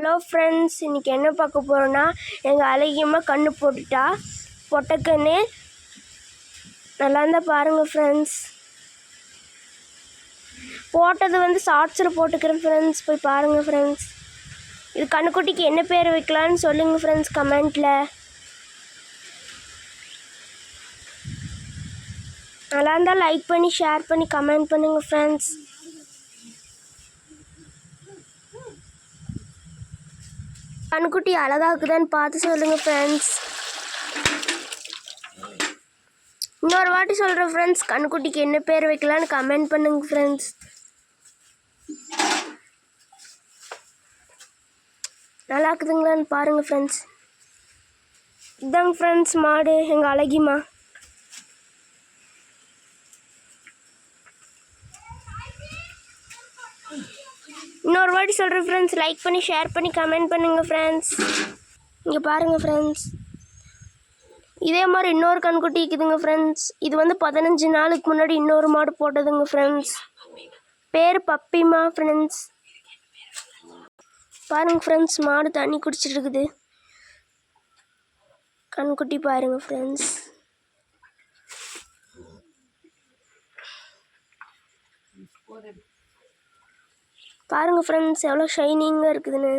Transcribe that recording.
Hello friends, இன்றைக்கி என்ன பார்க்க போகிறோன்னா, எங்கள் அழகியம்மா கண்ணு போட்டுட்டா. பொட்டக்கண்ணு நல்லா இருந்தால் பாருங்கள் ஃப்ரெண்ட்ஸ். போட்டது வந்து ஷார்ட்ஸில் போட்டுக்கிறேன் ஃப்ரெண்ட்ஸ், போய் பாருங்கள் ஃப்ரெண்ட்ஸ். இது கண்ணுக்குட்டிக்கு என்ன பேர் வைக்கலான்னு சொல்லுங்கள் ஃப்ரெண்ட்ஸ் கமெண்ட்டில். நல்லா இருந்தால் லைக் பண்ணி ஷேர் பண்ணி கமெண்ட் பண்ணுங்கள் ஃப்ரெண்ட்ஸ். கண்ணுக்குட்டி அழகாக்குதான்னு பார்த்து சொல்லுங்கள் ஃப்ரெண்ட்ஸ். இன்னொரு வாட்டி சொல்கிறேன் ஃப்ரெண்ட்ஸ், கண்ணுக்குட்டிக்கு என்ன பேர் வைக்கலான்னு கமெண்ட் பண்ணுங்க ஃப்ரெண்ட்ஸ். நல்லா இருக்குதுங்களான்னு பாருங்கள் ஃப்ரெண்ட்ஸ். இதாங்க ஃப்ரெண்ட்ஸ் மாடு, எங்கள் அழகிமா. இன்னொரு வாட்டி சொல்கிறேன் ஃப்ரெண்ட்ஸ், லைக் பண்ணி ஷேர் பண்ணி கமெண்ட் பண்ணுங்கள் ஃப்ரெண்ட்ஸ். இங்கே பாருங்கள் ஃப்ரெண்ட்ஸ், இதே மாதிரி இன்னொரு கண்குட்டி இருக்குதுங்க ஃப்ரெண்ட்ஸ். இது வந்து 15 நாளுக்கு முன்னாடி இன்னொரு மாடு போட்டதுங்க ஃப்ரெண்ட்ஸ். பேர் பப்பிமா ஃப்ரெண்ட்ஸ். பாருங்க ஃப்ரெண்ட்ஸ், மாடு தண்ணி குடிச்சிட்டு இருக்குது. கண்குட்டி பாருங்க ஃப்ரெண்ட்ஸ். பாருங்க ஃப்ரெண்ட்ஸ், எவ்வளோ ஷைனிங்காக இருக்குதுன்னு.